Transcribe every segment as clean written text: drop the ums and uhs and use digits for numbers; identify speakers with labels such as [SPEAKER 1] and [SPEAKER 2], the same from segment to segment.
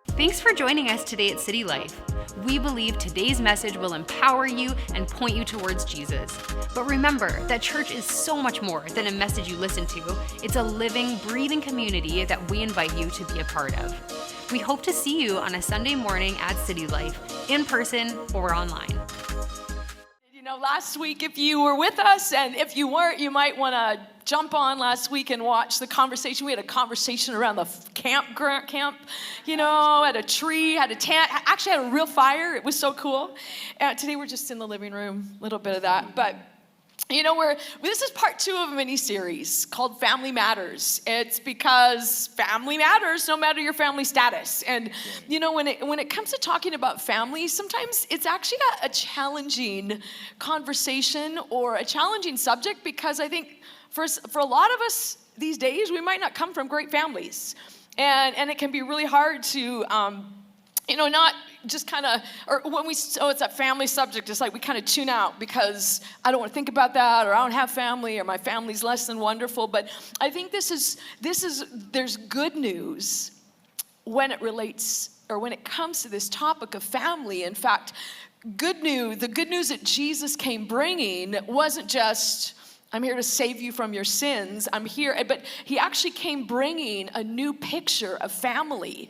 [SPEAKER 1] Thanks for joining us today at City Life. We believe today's message will empower you and point you towards Jesus. But remember that church is so much more than a message you listen to. It's a living, breathing community that we invite you to be a part of. We hope to see you on a Sunday morning at City Life, in person or online.
[SPEAKER 2] You know, last week, if you were with us, and if you weren't, you might want to jump on last week and watch the conversation. We had a conversation around the camp, you know, at a tree, had a tent, actually had a real fire. It was so cool. Today we're just in the living room, a little bit of that. But, you know, this is part 2 of a mini-series called Family Matters. It's because family matters no matter your family status. And, you know, when it comes to talking about family, sometimes it's actually a challenging conversation or a challenging subject, because I think for a lot of us these days, we might not come from great families. And it can be really hard to, you know, not just kind of, or when it's a family subject, it's like we kind of tune out because I don't want to think about that, or I don't have family, or my family's less than wonderful. But I think there's good news when it relates, or when it comes to this topic of family. In fact, the good news that Jesus came bringing wasn't just, I'm here to save you from your sins, I'm here, but he actually came bringing a new picture of family.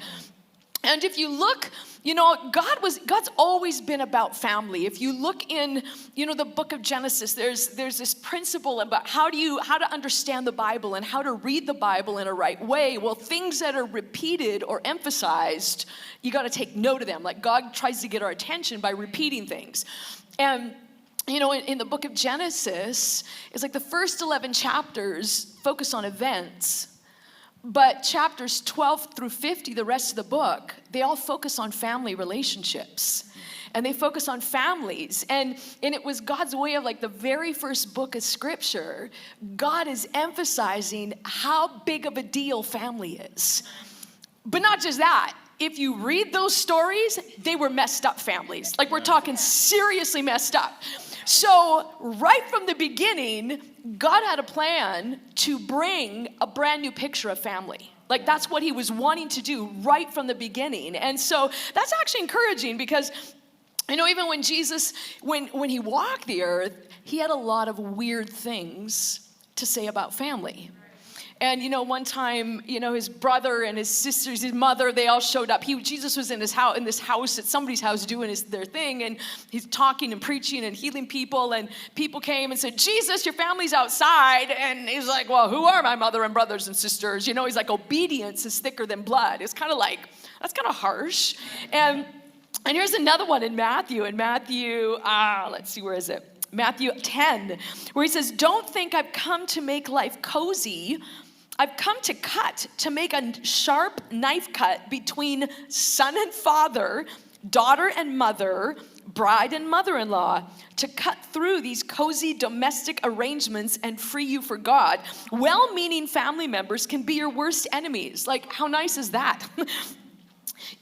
[SPEAKER 2] And if you look, you know, God's always been about family. If you look in, you know, the book of Genesis, there's this principle about how to understand the Bible and how to read the Bible in a right way. Well, things that are repeated or emphasized, you got to take note of them. Like, God tries to get our attention by repeating things. And you know, in the book of Genesis, it's like the first 11 chapters focus on events, but chapters 12 through 50, the rest of the book, they all focus on family relationships. And they focus on families. And it was God's way of, like, the very first book of scripture, God is emphasizing how big of a deal family is. But not just that. If you read those stories, they were messed up families. Like, we're talking seriously messed up. So right from the beginning, God had a plan to bring a brand new picture of family. Like, that's what he was wanting to do right from the beginning. And so that's actually encouraging, because, you know, even when Jesus, when he walked the earth, he had a lot of weird things to say about family. And, you know, one time, you know, his brother and his sisters, his mother, they all showed up. Jesus was in this house at somebody's house doing their thing, and he's talking and preaching and healing people, and people came and said, "Jesus, your family's outside." And he's like, "Well, who are my mother and brothers and sisters?" You know, he's like, obedience is thicker than blood. It's kind of like, that's kind of harsh. And here's another one in Matthew. Let's see, where is it? Matthew 10, where he says, "Don't think I've come to make life cozy. I've come to make a sharp knife cut between son and father, daughter and mother, bride and mother-in-law, to cut through these cozy domestic arrangements and free you for God. Well-meaning family members can be your worst enemies." Like, how nice is that?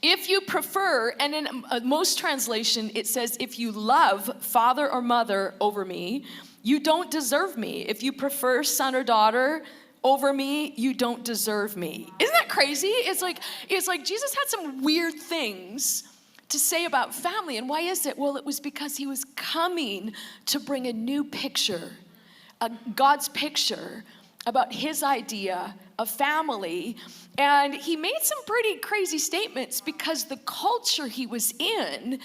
[SPEAKER 2] "If you prefer," and in most translation it says, "if you love father or mother over me, you don't deserve me. If you prefer son or daughter over me, you don't deserve me." Isn't that crazy? It's like Jesus had some weird things to say about family. And why is it? Well, it was because he was coming to bring a new picture, God's picture about his idea of family. And he made some pretty crazy statements, because the culture he was in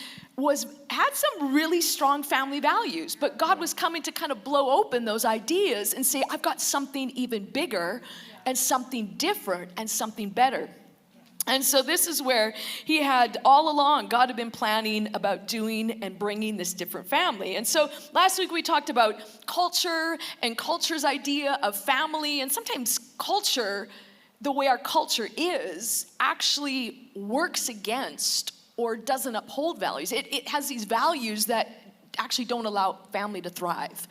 [SPEAKER 2] had some really strong family values. But God was coming to kind of blow open those ideas and say, I've got something even bigger and something different and something better. And so this is where he had all along, God had been planning about doing and bringing this different family. And so last week we talked about culture and culture's idea of family. And sometimes culture, the way our culture is, actually works against or doesn't uphold values. It has these values that actually don't allow family to thrive.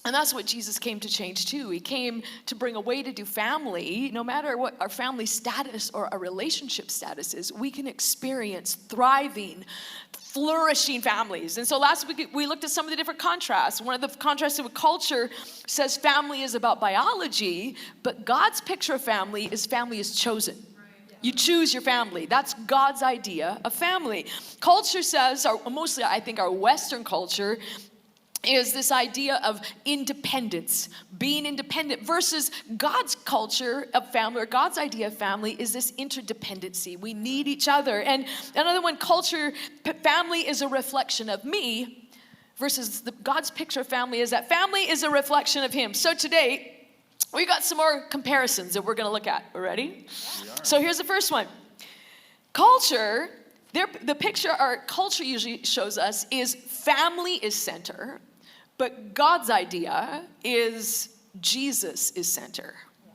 [SPEAKER 2] And that's what Jesus came to change too. He came to bring a way to do family. No matter what our family status or our relationship status is, we can experience thriving, flourishing families. And so last week we looked at some of the different contrasts. One of the contrasts with culture says family is about biology, but God's picture of family is chosen. You choose your family. That's God's idea of family. Culture says, or mostly I think our Western culture, is this idea of independence, being independent, versus God's culture of family, or God's idea of family, is this interdependency. We need each other. And another one, culture, family is a reflection of me, versus God's picture of family is that family is a reflection of him. So today, we got some more comparisons that we're going to look at. We're ready? Yeah. So here's the first one. Culture, the picture our culture usually shows us is family is center. But God's idea is Jesus is center. Yeah.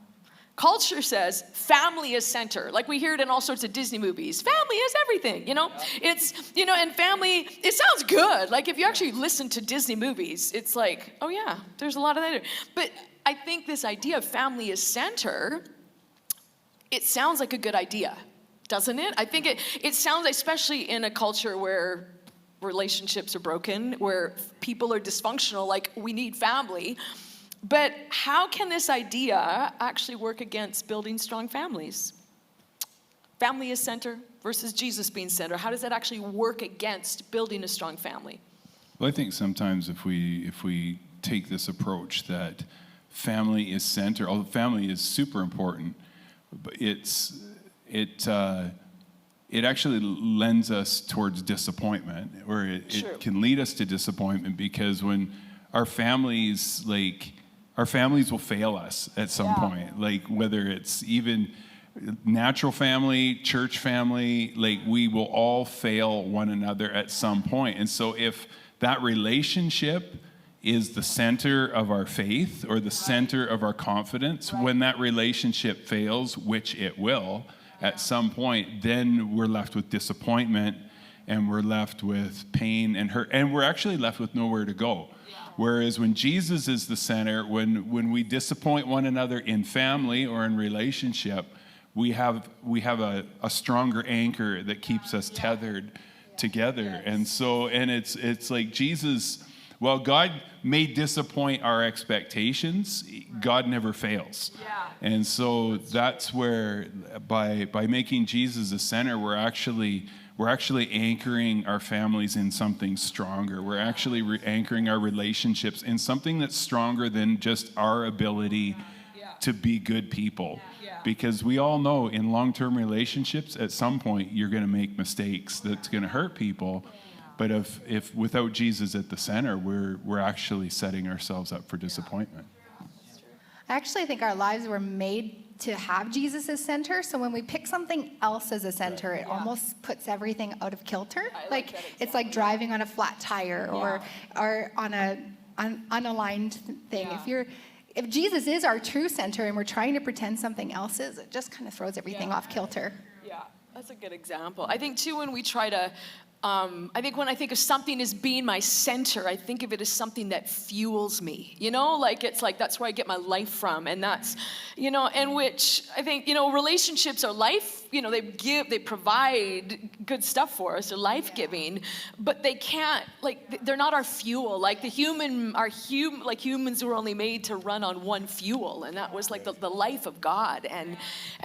[SPEAKER 2] Culture says family is center. Like we hear it in all sorts of Disney movies. Family is everything, you know? Yeah. It's, you know, and family, it sounds good. Like if you actually listen to Disney movies, it's like, oh yeah, there's a lot of that. But I think this idea of family is center, it sounds like a good idea, doesn't it? I think it sounds, especially in a culture where relationships are broken, where people are dysfunctional, like we need family. But how can this idea actually work against building strong families? Family is center versus Jesus being center. How does that actually work against building a strong family?
[SPEAKER 3] Well, I think sometimes if we take this approach that family is center, although family is super important, but it actually lends us towards disappointment, or it can lead us to disappointment, because when our families will fail us at some point, like whether it's even natural family, church family, like we will all fail one another at some point. And so if that relationship is the center of our faith or the center of our confidence, when that relationship fails, which it will, at some point, then we're left with disappointment, and we're left with pain and hurt, and we're actually left with nowhere to go. Yeah. Whereas when Jesus is the center, when we disappoint one another in family or in relationship, we have a stronger anchor that keeps us tethered together. Yes. And so, and it's like Jesus, while God may disappoint our expectations, God never fails. Yeah. And so that's where, by making Jesus the center, we're actually anchoring our families in something stronger. We're actually anchoring our relationships in something that's stronger than just our ability to be good people. Because we all know in long-term relationships, at some point, you're going to make mistakes that's going to hurt people. But if without Jesus at the center, we're actually setting ourselves up for disappointment.
[SPEAKER 4] I actually think our lives were made to have Jesus as center. So when we pick something else as a center, it almost puts everything out of kilter. Like it's like driving on a flat tire or on an unaligned thing.
[SPEAKER 2] Yeah.
[SPEAKER 4] If Jesus is our true center and we're trying to pretend something else is, it just kind of throws everything off kilter.
[SPEAKER 2] Yeah, that's a good example. I think too, when we try to when I think of something as being my center, I think of it as something that fuels me, you know, like it's like that's where I get my life from. And that's, you know, and which I think, you know, relationships are life, you know, they provide good stuff for us, they're life-giving, but they can't, like, they're not our fuel. Like humans were only made to run on one fuel, and that was like the life of God. And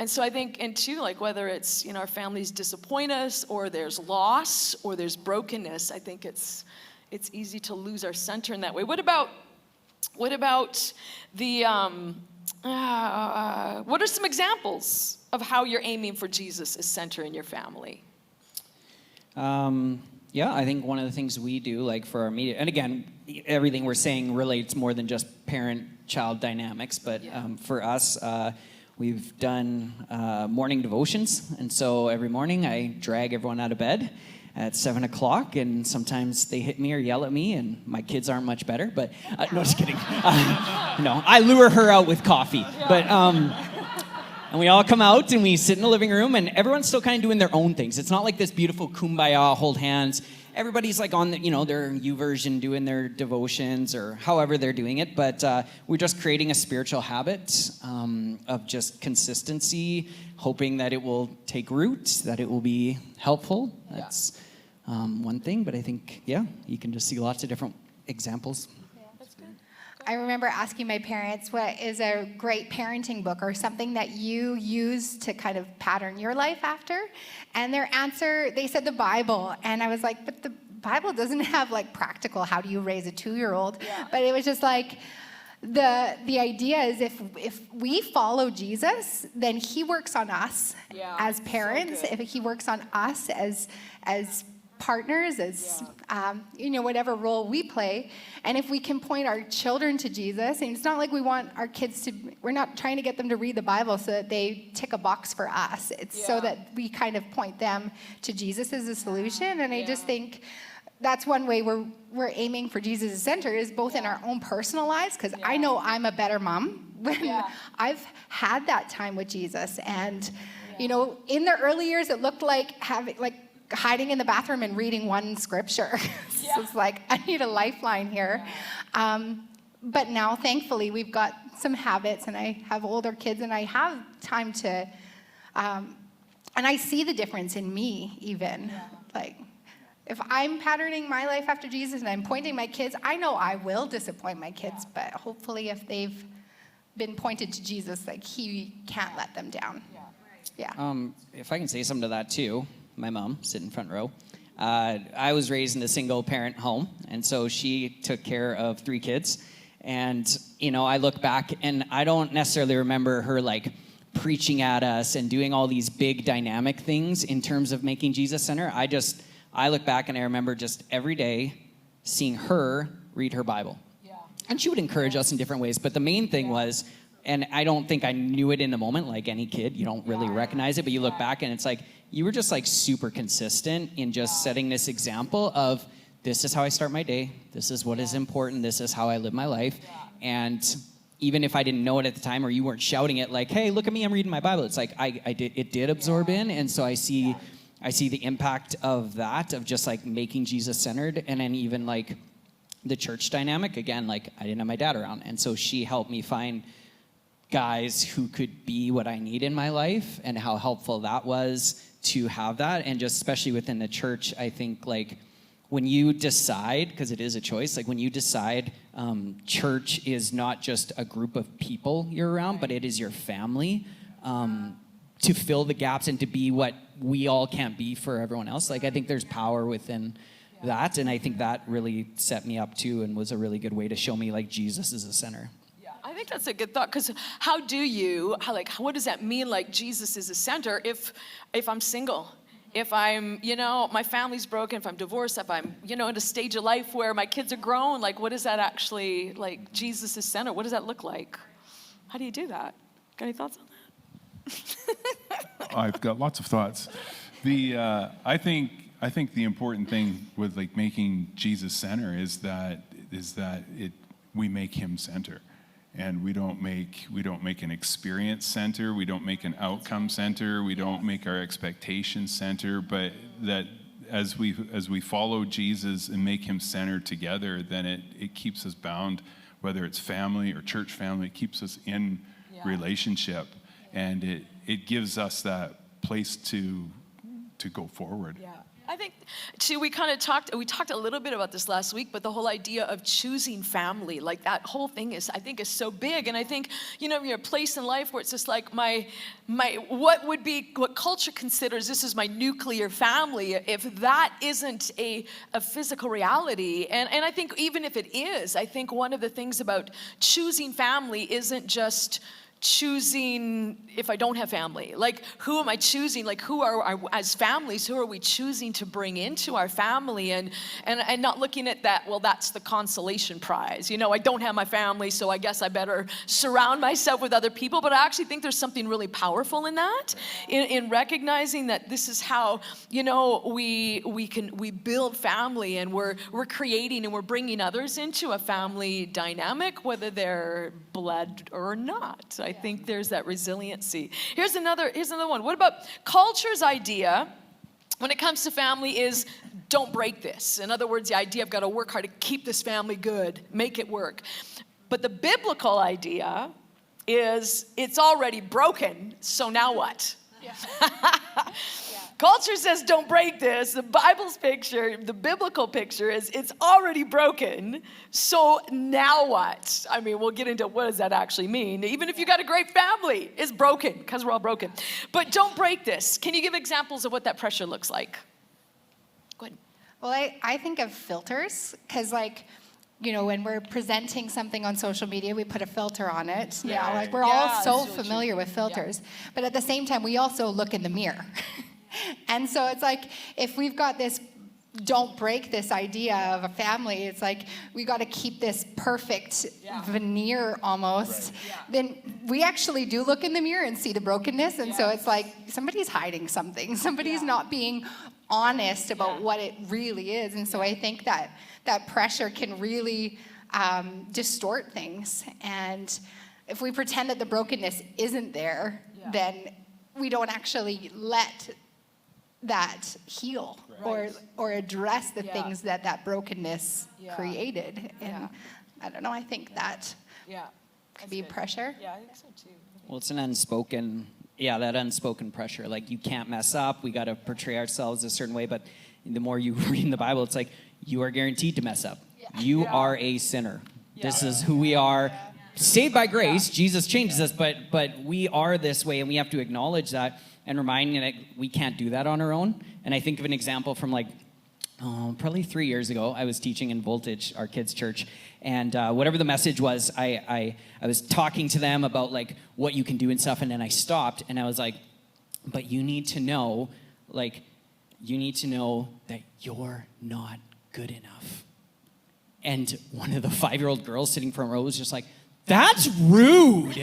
[SPEAKER 2] so I think, and too, like whether it's, you know, our families disappoint us, or there's loss, or there's brokenness, I think it's easy to lose our center in that way. What about the what are some examples of how you're aiming for Jesus as center in your family?
[SPEAKER 5] I think one of the things we do, like for our media, and again, everything we're saying relates more than just parent-child dynamics, but for us, we've done morning devotions, and so every morning I drag everyone out of bed at 7 o'clock, and sometimes they hit me or yell at me, and my kids aren't much better, but no, just kidding. No, I lure her out with coffee, but and we all come out and we sit in the living room, and everyone's still kind of doing their own things. It's not like this beautiful kumbaya, hold hands, everybody's like on their YouVersion doing their devotions or however they're doing it. But we're just creating a spiritual habit of just consistency, hoping that it will take root, that it will be helpful. That's one thing. But I think, you can just see lots of different examples.
[SPEAKER 4] I remember asking my parents what is a great parenting book or something that you use to kind of pattern your life after. And their answer, they said the Bible. And I was like, but the Bible doesn't have like practical, how do you raise a 2-year-old? Yeah. But it was just like, the idea is if we follow Jesus, then he works on us as parents. So if he works on us as partners, as whatever role we play, and if we can point our children to Jesus, and it's not like we want our kids we're not trying to get them to read the Bible so that they tick a box for us. It's so that we kind of point them to Jesus as a solution. And I just think that's one way we're aiming for Jesus' center, is both in our own personal lives, because I know I'm a better mom when I've had that time with Jesus. And in the early years, it looked like hiding in the bathroom and reading one scripture. So it's like, I need a lifeline here. But now, thankfully, we've got some habits, and I have older kids, and I have time to, and I see the difference in me even. Like, if I'm patterning my life after Jesus and I'm pointing my kids, I know I will disappoint my kids, but hopefully if they've been pointed to Jesus, like, he can't let them down.
[SPEAKER 5] If I can say something to that too, my mom, sitting front row. I was raised in a single parent home, and so she took care of 3 kids. And, I look back and I don't necessarily remember her like preaching at us and doing all these big dynamic things in terms of making Jesus center. I look back and I remember just every day seeing her read her Bible. And she would encourage us in different ways. But the main thing was, and I don't think I knew it in the moment, like any kid, you don't really recognize it, but you look back and it's like, you were just like super consistent in just setting this example of, this is how I start my day, this is what is important, this is how I live my life. And even if I didn't know it at the time, or you weren't shouting it like, hey, look at me, I'm reading my Bible. It's like, it did absorb in. And so I see the impact of that, of just like making Jesus centered. And then even like the church dynamic, again, like I didn't have my dad around. And so she helped me find guys who could be what I need in my life, and how helpful that was to have that. And just especially within the church, I think like when you decide, because it is a choice, like when you decide church is not just a group of people you're around, but it is your family, to fill the gaps and to be what we all can't be for everyone else. Like I think there's power within that, and I think that really set me up too, and was a really good way to show me like Jesus is the center.
[SPEAKER 2] I think that's a good thought, because what does that mean, like Jesus is the center, if I'm single, if I'm, my family's broken, if I'm divorced, if I'm, in a stage of life where my kids are grown, like what is that actually, like Jesus is center, what does that look like? How do you do that? Got any thoughts on that?
[SPEAKER 3] I've got lots of thoughts. I think the important thing with like making Jesus center is that we make him center. And we don't make an experience center, we don't make an outcome center, we don't make our expectations center, but that as we follow Jesus and make him center together, then it keeps us bound, whether it's family or church family, it keeps us in relationship, and it gives us that place to go forward.
[SPEAKER 2] I think, too, we talked a little bit about this last week, but the whole idea of choosing family, like that whole thing I think is so big. And I think, you're a place in life where it's just like what culture considers this is my nuclear family, if that isn't a physical reality. And I think even if it is, I think one of the things about choosing family isn't just choosing if I don't have family. Like, who am I choosing? Like, who are as families, who are we choosing to bring into our family? And not looking at that, well, that's the consolation prize. I don't have my family, so I guess I better surround myself with other people. But I actually think there's something really powerful in that, in recognizing that this is how, we build family, and we're creating and we're bringing others into a family dynamic, whether they're blood or not. I think there's that resiliency. Here's another one. What about culture's idea when it comes to family is don't break this. In other words, the idea I've got to work hard to keep this family good, make it work. But the biblical idea is it's already broken, so now what? Yeah. Culture says don't break this. The Bible's picture, the biblical picture is it's already broken, so now what? I mean, we'll get into what does that actually mean. Even if you got a great family, it's broken because we're all broken. But don't break this. Can you give examples of what that pressure looks like? Go ahead.
[SPEAKER 4] Well, I think of filters because, like, you know, when we're presenting something on social media, we put a filter on it. Yeah. Like, we're all so familiar with filters. Yeah. But at the same time, we also look in the mirror. And so it's like, if we've got this don't break this idea of a family, it's like we got to keep this perfect veneer almost, then we actually do look in the mirror and see the brokenness. And so it's like somebody's hiding something. Somebody's not being honest about what it really is. And so I think that that pressure can really distort things. And if we pretend that the brokenness isn't there, then we don't actually let that heal or address the things that brokenness created. And I don't know, I think that could be pressure.
[SPEAKER 2] Yeah, I think so too.
[SPEAKER 5] Well, it's an unspoken, that unspoken pressure. Like, you can't mess up. We got to portray ourselves a certain way. But the more you read in the Bible, it's like, you are guaranteed to mess up. You are a sinner. This is who we are. Saved by grace, Jesus changes us, but we are this way, and we have to acknowledge that and reminding that we can't do that on our own. And I think of an example from probably 3 years ago. I was teaching in Voltage, our kids' church, and whatever the message was, I was talking to them about like what you can do and stuff, and then I stopped and I was like, but you need to know that you're not good enough. And one of the 5-year-old girls sitting front row was just like, that's rude.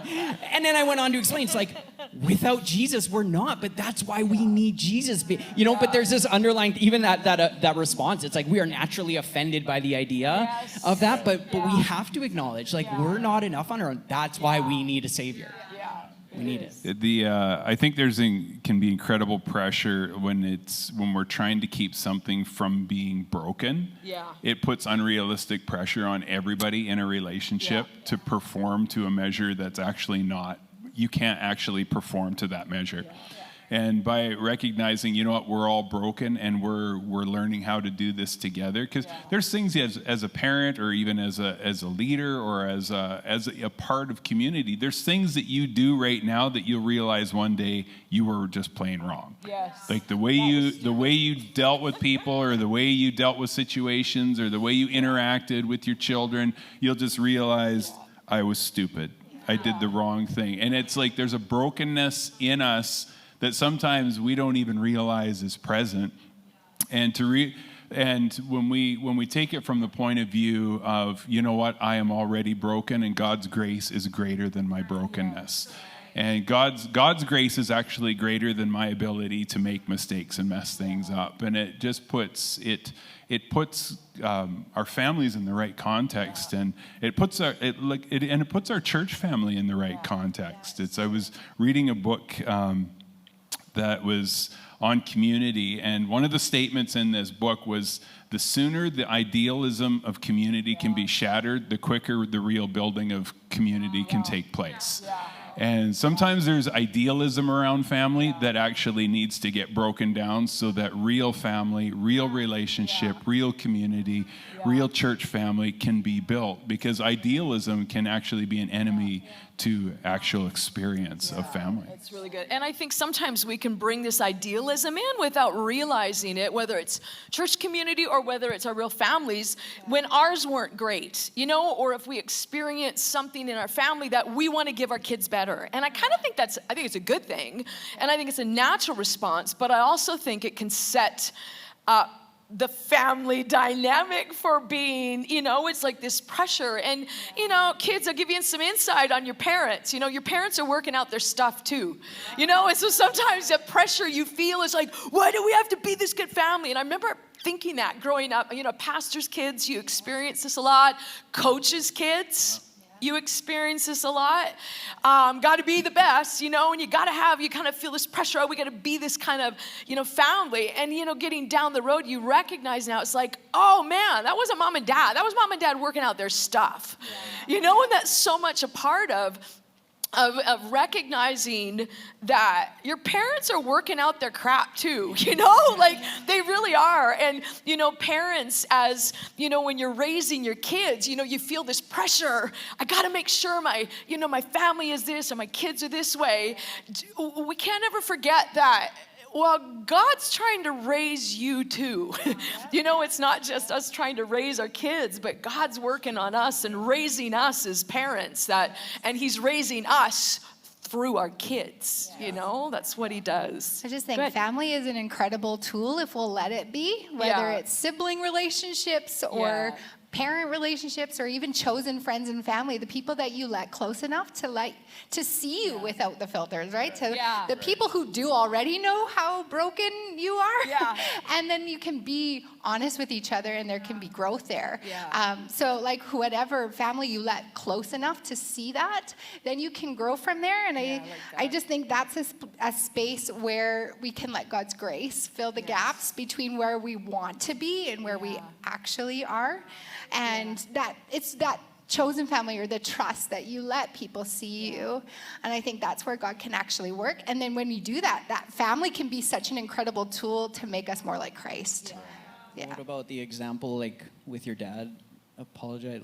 [SPEAKER 5] And then I went on to explain, it's like, without Jesus, we're not, but that's why we need Jesus. But there's this underlying, even that response, it's like we are naturally offended by the idea of that, but we have to acknowledge, like, we're not enough on our own. That's why we need a Savior. We need it.
[SPEAKER 3] I think can be incredible pressure when we're trying to keep something from being broken. Yeah. It puts unrealistic pressure on everybody in a relationship to perform to a measure that's actually not. You can't actually perform to that measure. And by recognizing, you know what, we're all broken and we're learning how to do this together. Because there's things as a parent or even as a leader or as a part of community, there's things that you do right now that you'll realize one day you were just plain wrong. Yes. Like the way you dealt with people or the way you dealt with situations or the way you interacted with your children, you'll just realize I was stupid. I did the wrong thing. And it's like there's a brokenness in us that sometimes we don't even realize is present. And when we take it from the point of view of, you know what, I am already broken and God's grace is greater than my brokenness. And God's grace is actually greater than my ability to make mistakes and mess things up. And it just puts our families in the right context, and it puts our church family in the right context. I was reading a book that was on community, and one of the statements in this book was, the sooner the idealism of community can be shattered, the quicker the real building of community can take place. And sometimes there's idealism around family that actually needs to get broken down so that real family, real relationship, real community, real church family can be built. Because idealism can actually be an enemy to actual experience of family.
[SPEAKER 2] That's really good. And I think sometimes we can bring this idealism in without realizing it, whether it's church community or whether it's our real families, when ours weren't great, or if we experience something in our family that we want to give our kids better. And I kind of think I think it's a good thing, and I think it's a natural response, but I also think it can set the family dynamic for being, it's like this pressure. And, kids, I'll give you some insight on your parents. Your parents are working out their stuff too. And so sometimes the pressure you feel is like, why do we have to be this good family? And I remember thinking that growing up, pastors' kids, you experience this a lot. Coaches' kids. You experience this a lot. Got to be the best, and you kind of feel this pressure. Oh, we got to be this kind of, family. And, getting down the road, you recognize now it's like, oh man, that wasn't mom and dad. That was mom and dad working out their stuff. Yeah. And that's so much a part of recognizing that your parents are working out their crap too, like they really are. And, parents, as, when you're raising your kids, you feel this pressure. I got to make sure my family is this and my kids are this way. We can't ever forget that. Well, God's trying to raise you too. It's not just us trying to raise our kids, but God's working on us and raising us as parents, and he's raising us through our kids. That's what he does.
[SPEAKER 4] I just think family is an incredible tool if we'll let it be, whether it's sibling relationships or parent relationships or even chosen friends and family, the people that you let close enough to see you without the filters, right? The people who do already know how broken you are. Yeah. And then you can be honest with each other and there can be growth there. Yeah. So like whatever family you let close enough to see that, then you can grow from there. And I just think that's a space where we can let God's grace fill the gaps between where we want to be and where we actually are. And that it's that chosen family or the trust that you let people see you. And I think that's where God can actually work. And then when you do that, that family can be such an incredible tool to make us more like Christ. Yeah.
[SPEAKER 5] What about the example, like with your dad? Apologize,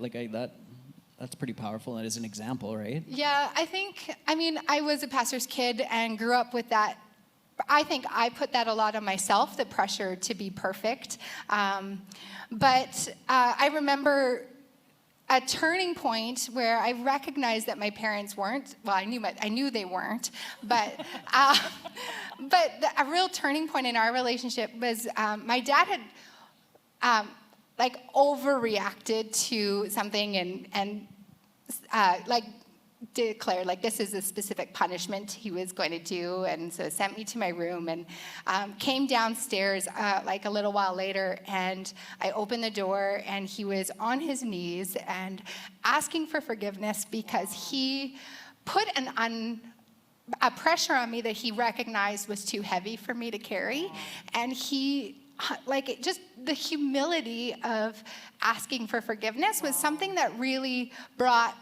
[SPEAKER 5] that's pretty powerful as an example, right?
[SPEAKER 4] Yeah, I was a pastor's kid and grew up with that. I think I put that a lot on myself, the pressure to be perfect. But I remember a turning point where I recognized that my parents weren't. Well, I knew they weren't. But a real turning point in our relationship was my dad had overreacted to something and declared this is a specific punishment he was going to do, and so sent me to my room and came downstairs a little while later, and I opened the door and he was on his knees and asking for forgiveness because he put a pressure on me that he recognized was too heavy for me to carry, and he just the humility of asking for forgiveness was something that really brought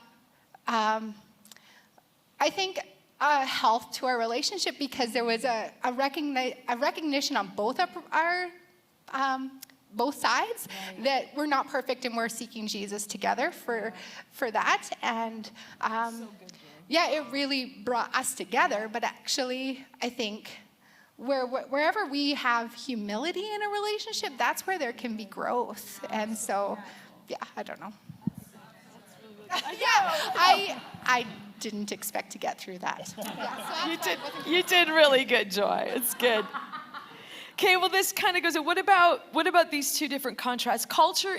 [SPEAKER 4] I think health to our relationship, because there was a recognition on both both sides that we're not perfect and we're seeking Jesus together for that. And it really brought us together. But actually, I think wherever we have humility in a relationship, that's where there can be growth. And so, I don't know. I didn't expect to get through that.
[SPEAKER 2] You did really good, Joy. It's good. Okay, well, this kind of goes, what about these two different contrasts? Culture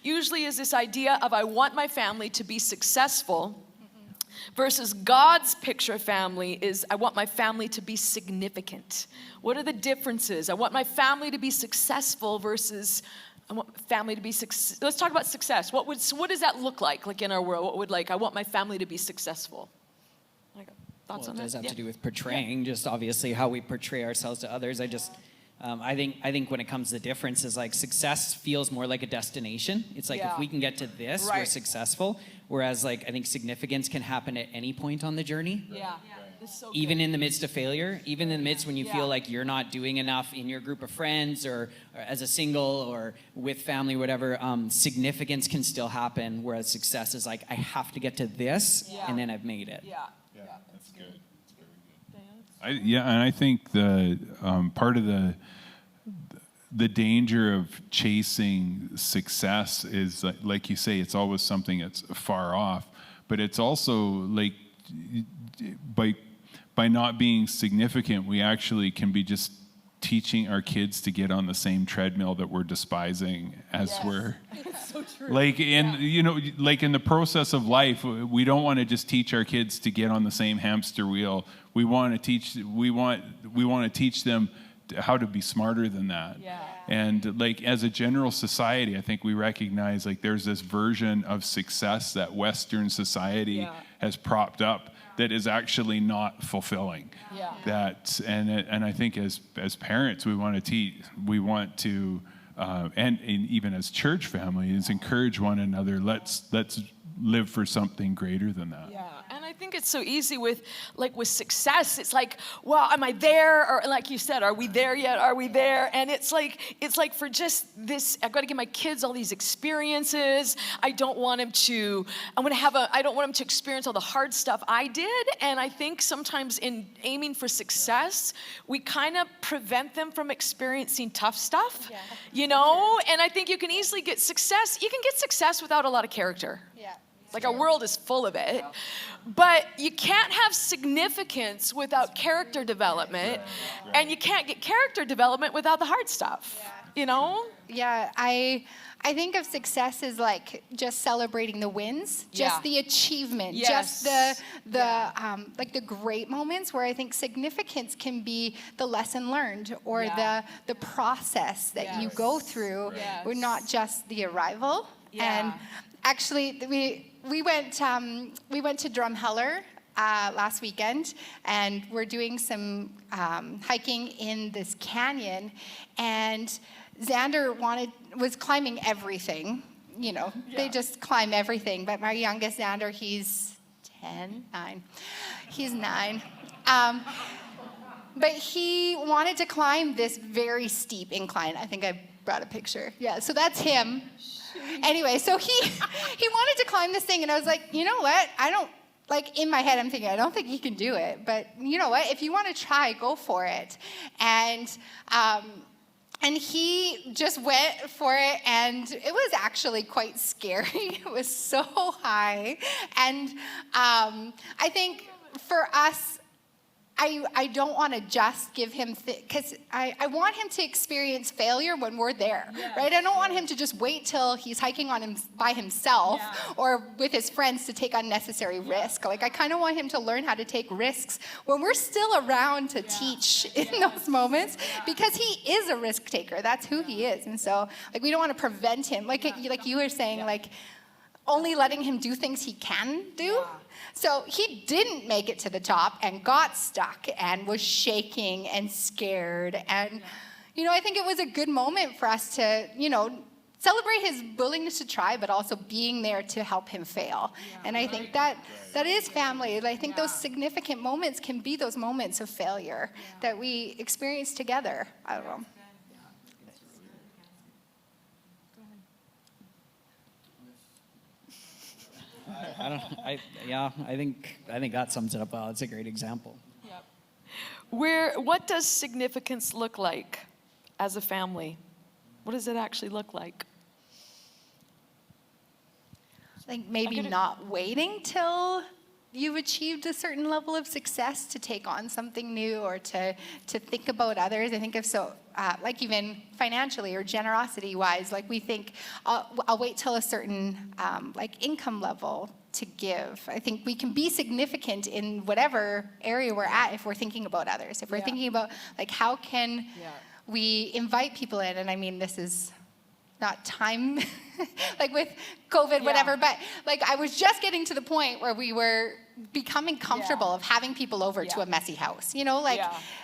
[SPEAKER 2] usually is this idea of I want my family to be successful, versus God's picture of family is I want my family to be significant. What are the differences? I want my family to be successful versus I want family to be success. Let's talk about success. What does that look like in our world? What would I want my family to be successful? Thoughts on that?
[SPEAKER 5] It does have to do with portraying, just obviously how we portray ourselves to others. I think when it comes to the difference is success feels more like a destination. It's if we can get to this, we're successful. Whereas I think significance can happen at any point on the journey. Yeah. So even in the midst of failure, even in the midst when you feel like you're not doing enough in your group of friends or as a single or with family, whatever, significance can still happen. Whereas success is I have to get to this and then I've made it.
[SPEAKER 3] Yeah, that's good. That's very good. And I think the part of the danger of chasing success is like you say, it's always something that's far off, but it's also by not being significant, we actually can be just teaching our kids to get on the same treadmill that we're despising as we're
[SPEAKER 2] it's so true.
[SPEAKER 3] In the process of life, we don't want to just teach our kids to get on the same hamster wheel. We want to teach them to be smarter than that.
[SPEAKER 2] Yeah.
[SPEAKER 3] And like as a general society, I think we recognize like there's this version of success that Western society has propped up that is actually not fulfilling.
[SPEAKER 2] Yeah.
[SPEAKER 3] And I think as parents, we want to teach, we want to, and even as church families, encourage one another. Let's live for something greater than that.
[SPEAKER 2] Yeah, and I think it's so easy with success. It's like, well, am I there? Or like you said, are we there yet? Are we there? And it's like for just this, I've got to give my kids all these experiences. I don't want them to experience all the hard stuff I did. And I think sometimes in aiming for success, we kind of prevent them from experiencing tough stuff, you know? And I think you can easily get success. You can get success without a lot of character.
[SPEAKER 4] Yeah.
[SPEAKER 2] Like our world is full of it. But you can't have significance without character development. And you can't get character development without the hard stuff, you know?
[SPEAKER 4] Yeah, I think of success as like just celebrating the wins, just the achievement, just the great moments, where I think significance can be the lesson learned or the process that you go through, or not just the arrival. And actually, we went to Drumheller last weekend, and we're doing some hiking in this canyon, and Xander was climbing everything. You know, they just climb everything. But my youngest Xander, he's 9. He's 9. But he wanted to climb this very steep incline. I think I brought a picture. Yeah, so that's him. Anyway, so he wanted to climb this thing, and I was like, you know what? In my head, I'm thinking, I don't think he can do it. But you know what? If you want to try, go for it. And he just went for it, and it was actually quite scary. It was so high. And I think for us, I don't want to just give him, because I want him to experience failure when we're there, right? I don't want him to just wait till he's hiking by himself or with his friends to take unnecessary risk. Like, I kind of want him to learn how to take risks when we're still around to teach in those moments, because he is a risk taker. That's who he is. And so, like, we don't want to prevent him. Like you were saying, like, only letting him do things he can do. So he didn't make it to the top and got stuck and was shaking and scared. And, you know, I think it was a good moment for us to, you know, celebrate his willingness to try, but also being there to help him fail. And I think that is family. I think those significant moments can be those moments of failure that we experience together. I don't know.
[SPEAKER 5] I think that sums it up well. It's a great example.
[SPEAKER 2] What does significance look like as a family? What does it actually look like?
[SPEAKER 4] I think maybe not waiting till you've achieved a certain level of success to take on something new or to think about others. I think like even financially or generosity-wise, like we think, I'll wait till a certain like income level to give. I think we can be significant in whatever area we're at if we're thinking about others. If we're thinking about, like, how can we invite people in? And I mean, this is not time, like with COVID, whatever, but like I was just getting to the point where we were becoming comfortable of having people over to a messy house, you know, like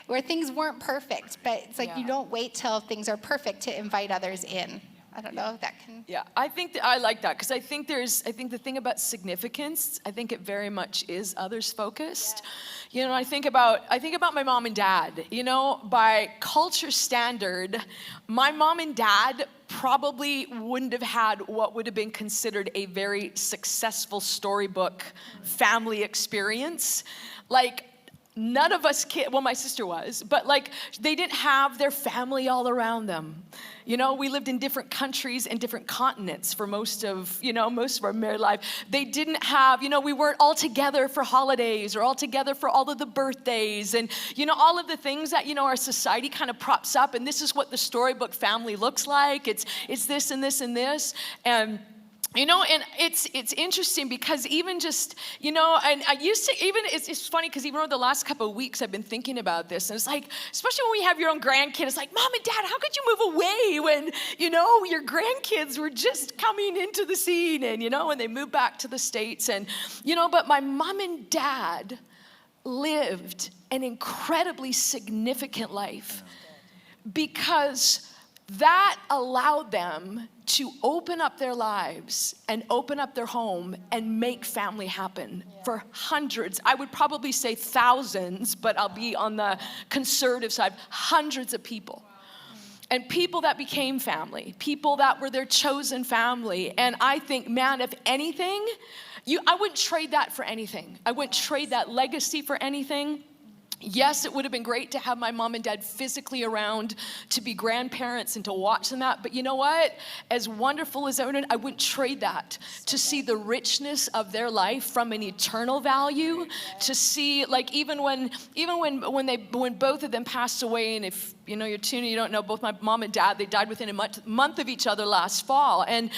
[SPEAKER 4] where things weren't perfect, but it's like you don't wait till things are perfect to invite others in. I don't know if that can.
[SPEAKER 2] Yeah, I think I like that, because I think the thing about significance, I think it very much is others focused. You know, I think about my mom and dad. You know, by culture standard, my mom and dad probably wouldn't have had what would have been considered a very successful storybook family experience. Like, none of us well, my sister was, but like they didn't have their family all around them. You know, we lived in different countries and different continents for most of our married life. They didn't have, you know, we weren't all together for holidays or all together for all of the birthdays and, you know, all of the things that, you know, our society kind of props up. And this is what the storybook family looks like. It's this and this and this. And You know, and it's interesting because even just, you know, and I used to even, it's funny because even over the last couple of weeks, I've been thinking about this. And it's like, especially when we have your own grandkid, it's like, Mom and Dad, how could you move away when, you know, your grandkids were just coming into the scene and, you know, when they moved back to the States. And, you know, but my mom and dad lived an incredibly significant life because that allowed them to open up their lives and open up their home and make family happen for hundreds. I would probably say thousands, but I'll be on the conservative side, hundreds of people. And people that became family, people that were their chosen family. And I think, man, if anything, I wouldn't trade that for anything. I wouldn't trade that legacy for anything. Yes, it would have been great to have my mom and dad physically around to be grandparents and to watch them that. But you know what? As wonderful as I wouldn't trade that to see the richness of their life from an eternal value. To see, like, even when both of them passed away, and if you know you're tuning, you don't know, both my mom and dad, they died within a month of each other last fall. And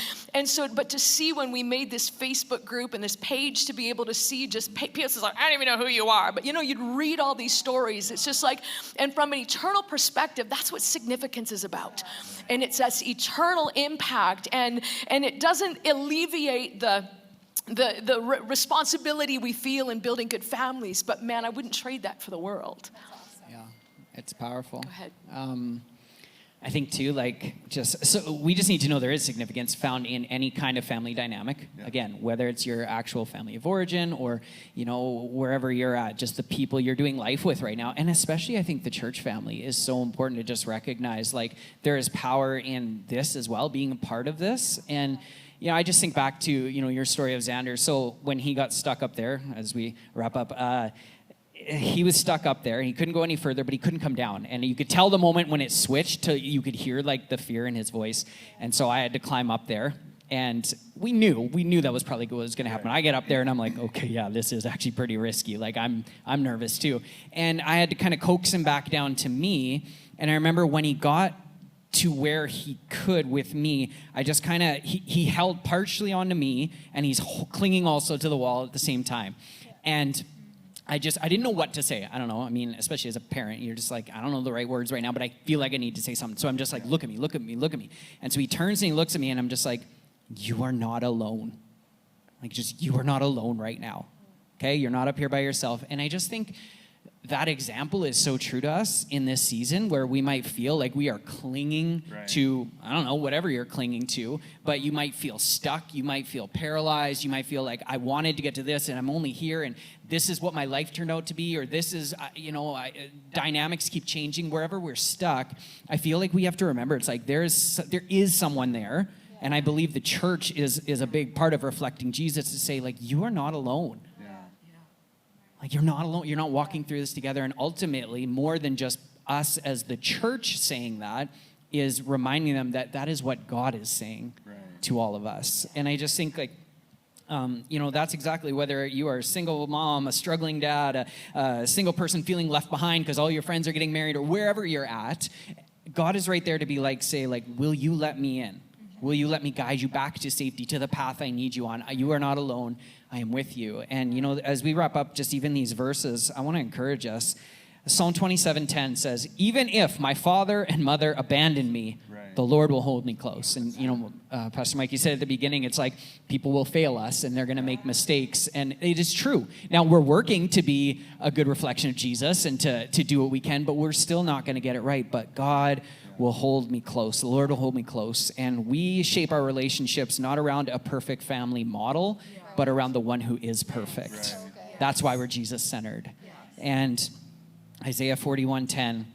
[SPEAKER 2] so, but to see when we made this Facebook group and this page, to be able to see just people like, I don't even know who you are, but you know, you'd read all these stories. It's just like, and from an eternal perspective, that's what significance is about. And it's this eternal impact, and it doesn't alleviate the responsibility we feel in building good families, but man, I wouldn't trade that for the world.
[SPEAKER 5] Yeah, it's powerful.
[SPEAKER 2] Go ahead.
[SPEAKER 5] I think too, so we just need to know there is significance found in any kind of family dynamic. Yeah. Again, whether it's your actual family of origin or, you know, wherever you're at, just the people you're doing life with right now. And especially I think the church family is so important to just recognize, like, there is power in this as well, being a part of this. And, you know, I just think back to, you know, your story of Xander. So when he got stuck up there, as we wrap up, he was stuck up there and he couldn't go any further, but he couldn't come down. And you could tell the moment when it switched you could hear like the fear in his voice. And so I had to climb up there, and we knew that was probably what was going to happen. I get up there and I'm like, okay, yeah, this is actually pretty risky. Like I'm nervous too. And I had to kind of coax him back down to me. And I remember when he got to where he could with me, I just kind of, he held partially onto me and he's clinging also to the wall at the same time. And I didn't know what to say. I don't know. I mean, especially as a parent, you're just like, I don't know the right words right now, but I feel like I need to say something. So I'm just like, look at me, look at me, look at me. And so he turns and he looks at me and I'm just like, you are not alone. Like, just, you are not alone right now. Okay? You're not up here by yourself. And I just think that example is so true to us in this season, where we might feel like we are clinging to, I don't know, whatever you're clinging to, but you might feel stuck, you might feel paralyzed, you might feel like, I wanted to get to this and I'm only here and this is what my life turned out to be, or this is, dynamics keep changing. Wherever we're stuck, I feel like we have to remember, it's like there is someone there, and I believe the church is a big part of reflecting Jesus, to say, like, you are not alone. Like, you're not alone. You're not walking through this together. And ultimately, more than just us as the church saying that, is reminding them that that is what God is saying to all of us. And I just think, like, that's exactly, whether you are a single mom, a struggling dad, a single person feeling left behind because all your friends are getting married, or wherever you're at, God is right there to be like, say, like, will you let me in? Will you let me guide you back to safety, to the path I need you on? You are not alone. I am with you. And, you know, as we wrap up just even these verses, I want to encourage us. Psalm 27:10 says, even if my father and mother abandon me, the Lord will hold me close. And, you know, Pastor Mike, you said at the beginning, it's like people will fail us and they're going to make mistakes. And it is true. Now, we're working to be a good reflection of Jesus and to do what we can, but we're still not going to get it right. But God will hold me close. The Lord will hold me close. And we shape our relationships not around a perfect family model, but around the one who is perfect. That's why we're Jesus-centered. And Isaiah 41:10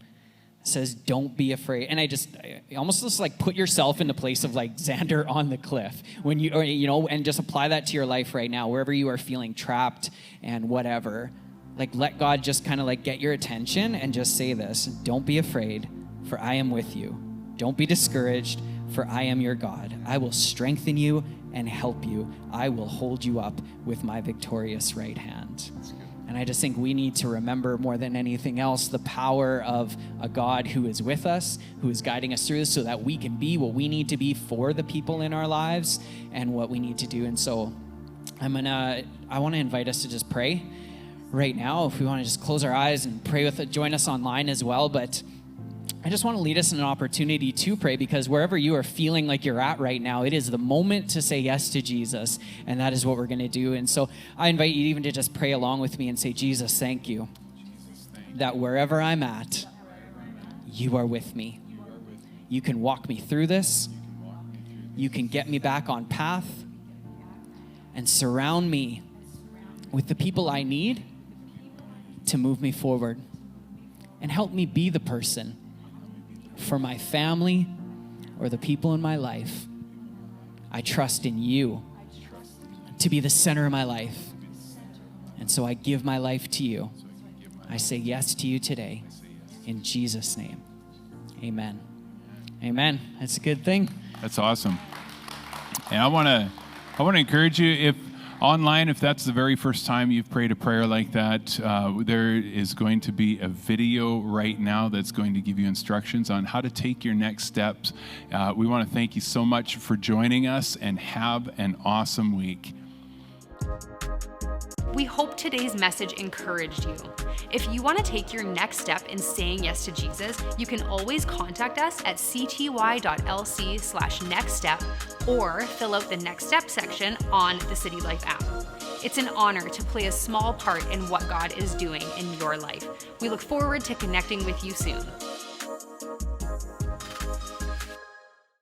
[SPEAKER 5] says, don't be afraid. And I almost just like put yourself in the place of like Xander on the cliff, when and just apply that to your life right now, wherever you are feeling trapped and whatever. Like, let God just kind of like get your attention and just say this: don't be afraid, for I am with you. Don't be discouraged, for I am your God. I will strengthen you and help you. I will hold you up with my victorious right hand. And And I just think we need to remember more than anything else the power of a God who is with us, who is guiding us through this so that we can be what we need to be for the people in our lives and what we need to do. And so I want to invite us to just pray right now. If we want to just close our eyes and pray with it, join us online as well. But I just want to lead us in an opportunity to pray, because wherever you are feeling like you're at right now, it is the moment to say yes to Jesus, and that is what we're going to do. And so I invite you even to just pray along with me and say, Jesus, thank you that wherever I'm at, you are with me. You can walk me through this. You can get me back on path and surround me with the people I need to move me forward, and help me be the person for my family or the people in my life. I trust in you to be the center of my life. And so I give my life to you. I say yes to you today. In Jesus' name, amen. Amen. That's a good thing.
[SPEAKER 3] That's awesome. And I want to encourage you, if online, if that's the very first time you've prayed a prayer like that, there is going to be a video right now that's going to give you instructions on how to take your next steps. We want to thank you so much for joining us, and have an awesome week.
[SPEAKER 1] We hope today's message encouraged you. If you want to take your next step in saying yes to Jesus, you can always contact us at cty.lc/nextstep or fill out the next step section on the City Life app. It's an honor to play a small part in what God is doing in your life. We look forward to connecting with you soon.